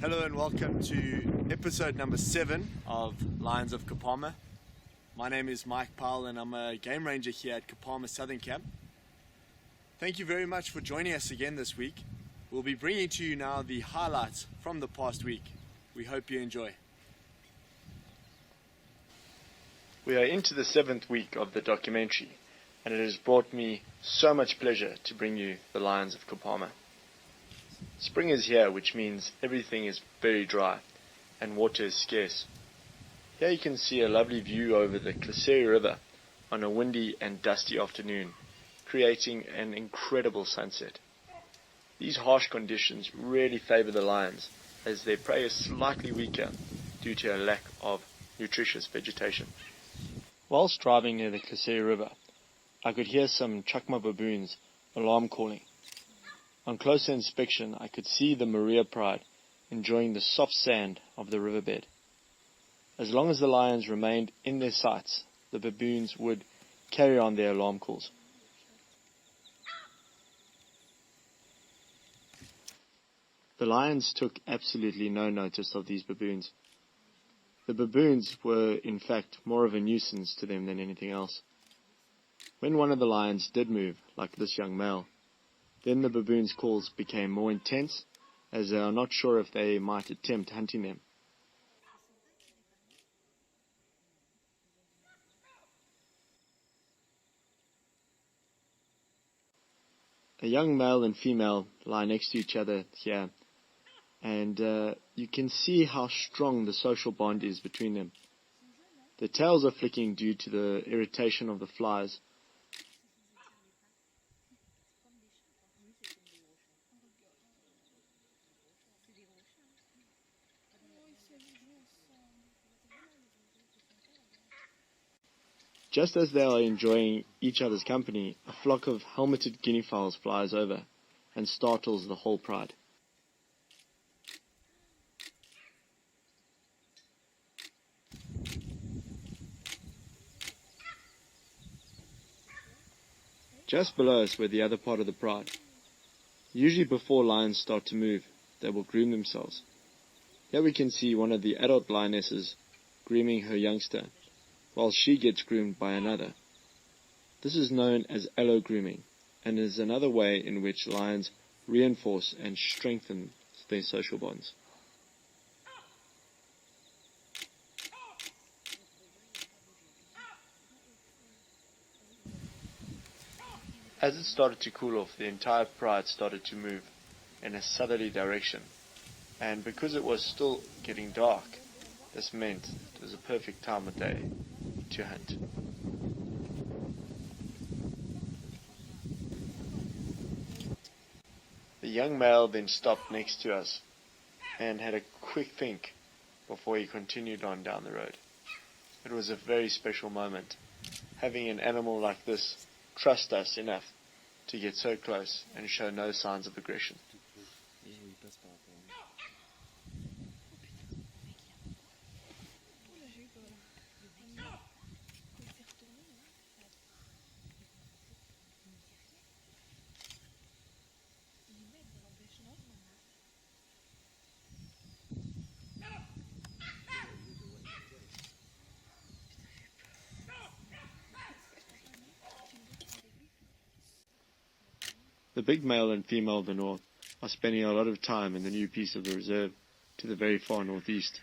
Hello and welcome to episode number 7 of Lions of Kapama. My name is Mike Powell and I'm a game ranger here at Kapama Southern Camp. Thank you very much for joining us again this week. We'll be bringing to you now the highlights from the past week. We hope you enjoy. We are into the 7th week of the documentary, and it has brought me so much pleasure to bring you the Lions of Kapama. Spring is here, which means everything is very dry and water is scarce. Here you can see a lovely view over the Kleseri River on a windy and dusty afternoon, creating an incredible sunset. These harsh conditions really favour the lions, as their prey is slightly weaker due to a lack of nutritious vegetation. Whilst driving near the Kleseri River, I could hear some chakma baboons alarm calling. On closer inspection, I could see the Maria Pride enjoying the soft sand of the riverbed. As long as the lions remained in their sights, the baboons would carry on their alarm calls. The lions took absolutely no notice of these baboons. The baboons were, in fact, more of a nuisance to them than anything else. When one of the lions did move, like this young male, then the baboons' calls became more intense, as they are not sure if they might attempt hunting them. A young male and female lie next to each other here, and you can see how strong the social bond is between them. Their tails are flicking due to the irritation of the flies. Just as they are enjoying each other's company, a flock of helmeted guinea fowls flies over and startles the whole pride. Just below us were the other part of the pride. Usually before lions start to move, they will groom themselves. Here we can see one of the adult lionesses grooming her youngster, while she gets groomed by another. This is known as allo grooming, and is another way in which lions reinforce and strengthen their social bonds. As it started to cool off, the entire pride started to move in a southerly direction, and because it was still getting dark, this meant it was a perfect time of day to hunt. The young male then stopped next to us and had a quick think before he continued on down the road. It was a very special moment, having an animal like this trust us enough to get so close and show no signs of aggression. The big male and female of the north are spending a lot of time in the new piece of the reserve to the very far northeast.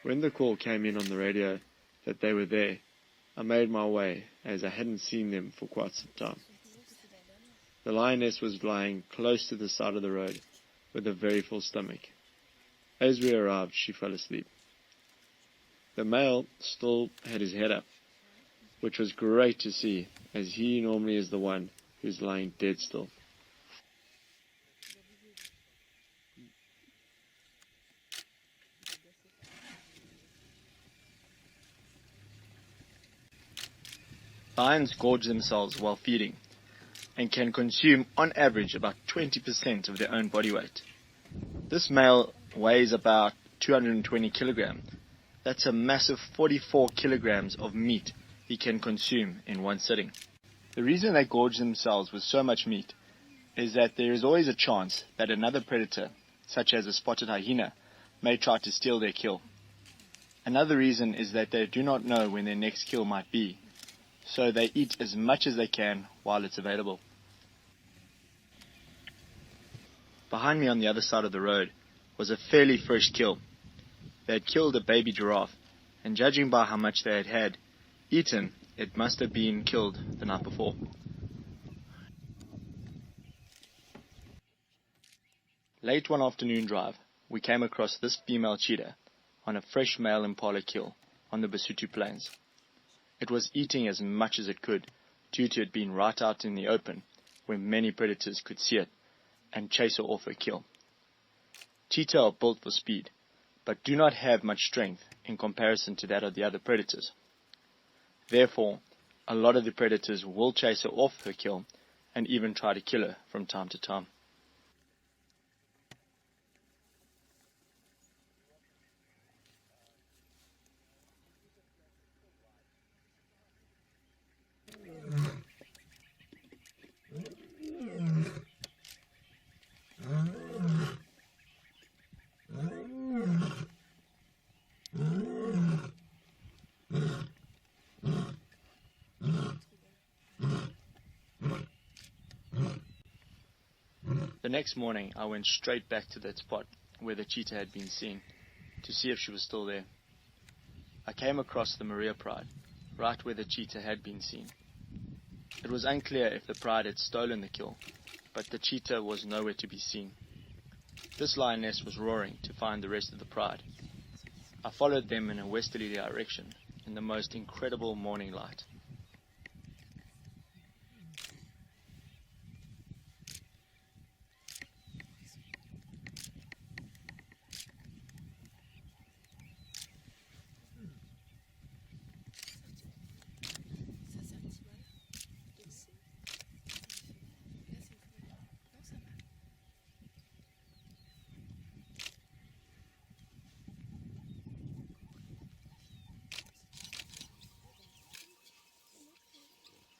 When the call came in on the radio that they were there, I made my way, as I hadn't seen them for quite some time. The lioness was lying close to the side of the road with a very full stomach. As we arrived, she fell asleep. The male still had his head up, which was great to see, as he normally is the one who's lying dead still. Lions gorge themselves while feeding and can consume on average about 20% of their own body weight. This male weighs about 220 kilograms. That's a massive 44 kilograms of meat he can consume in one sitting. The reason they gorge themselves with so much meat is that there is always a chance that another predator such as a spotted hyena, may try to steal their kill. Another reason is that they do not know when their next kill might be, so they eat as much as they can while it's available. Behind me on the other side of the road was a fairly fresh kill. They had killed a baby giraffe, and judging by how much they had eaten, it must have been killed the night before. Late one afternoon drive, we came across this female cheetah on a fresh male impala kill on the Basotho Plains. It was eating as much as it could, due to it being right out in the open, where many predators could see it and chase her off her kill. Cheetah are built for speed, but do not have much strength in comparison to that of the other predators. Therefore, a lot of the predators will chase her off her kill and even try to kill her from time to time. The next morning, I went straight back to that spot where the cheetah had been seen, to see if she was still there. I came across the Maria Pride, right where the cheetah had been seen. It was unclear if the pride had stolen the kill, but the cheetah was nowhere to be seen. This lioness was roaring to find the rest of the pride. I followed them in a westerly direction in the most incredible morning light.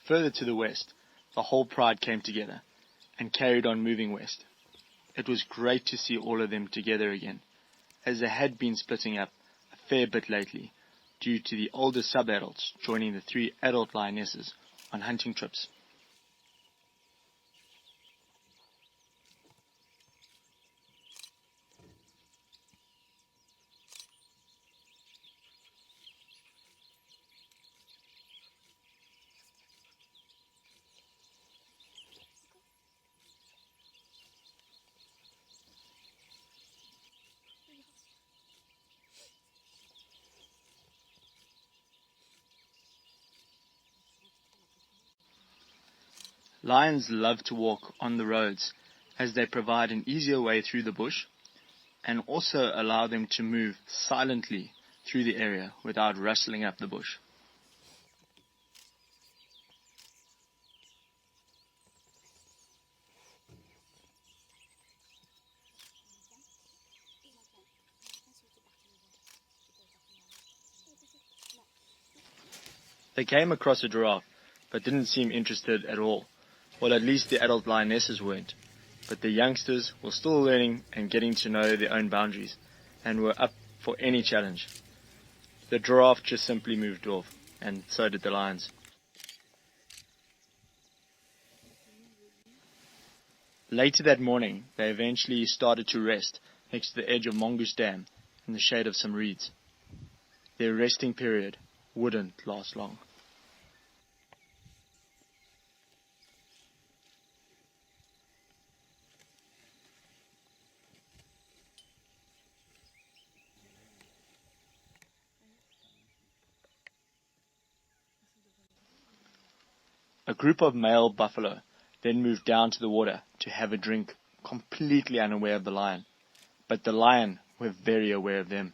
Further to the west, the whole pride came together and carried on moving west. It was great to see all of them together again, as they had been splitting up a fair bit lately due to the older sub-adults joining the 3 adult lionesses on hunting trips. Lions love to walk on the roads as they provide an easier way through the bush and also allow them to move silently through the area without rustling up the bush. They came across a giraffe but didn't seem interested at all. Well, at least the adult lionesses weren't, but the youngsters were still learning and getting to know their own boundaries, and were up for any challenge. The giraffe just simply moved off, and so did the lions. Later that morning, they eventually started to rest next to the edge of Mongoose Dam in the shade of some reeds. Their resting period wouldn't last long. A group of male buffalo then moved down to the water to have a drink, completely unaware of the lion, but the lion were very aware of them.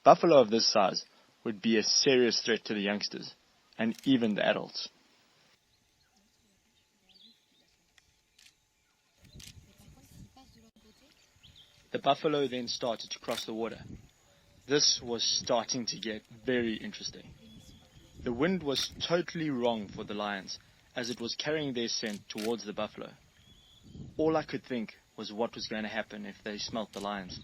Buffalo of this size would be a serious threat to the youngsters, and even the adults. The buffalo then started to cross the water. This was starting to get very interesting. The wind was totally wrong for the lions, as it was carrying their scent towards the buffalo. All I could think was what was going to happen if they smelt the lions.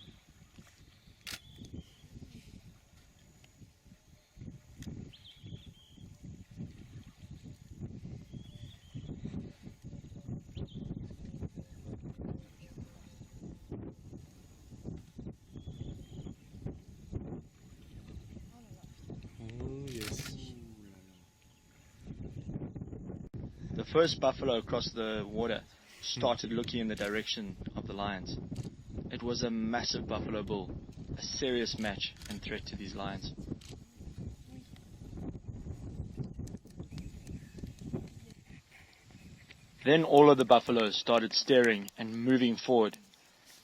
Oh, yes. The first buffalo across the water started looking in the direction of the lions. It was a massive buffalo bull, a serious match and threat to these lions. Then all of the buffaloes started staring and moving forward.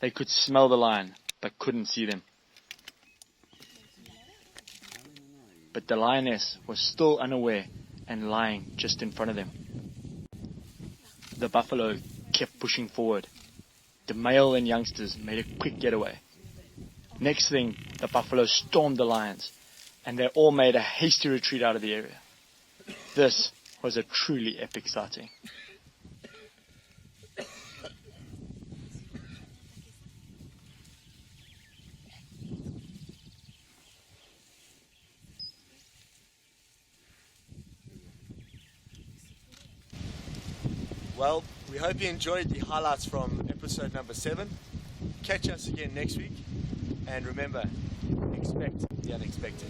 They could smell the lion, but couldn't see them. But the lioness was still unaware and lying just in front of them. The buffalo kept pushing forward. The male and youngsters made a quick getaway. Next thing, the buffalo stormed the lions, and they all made a hasty retreat out of the area. This was a truly epic sighting. Well, we hope you enjoyed the highlights from episode number 7. Catch us again next week. And remember, expect the unexpected.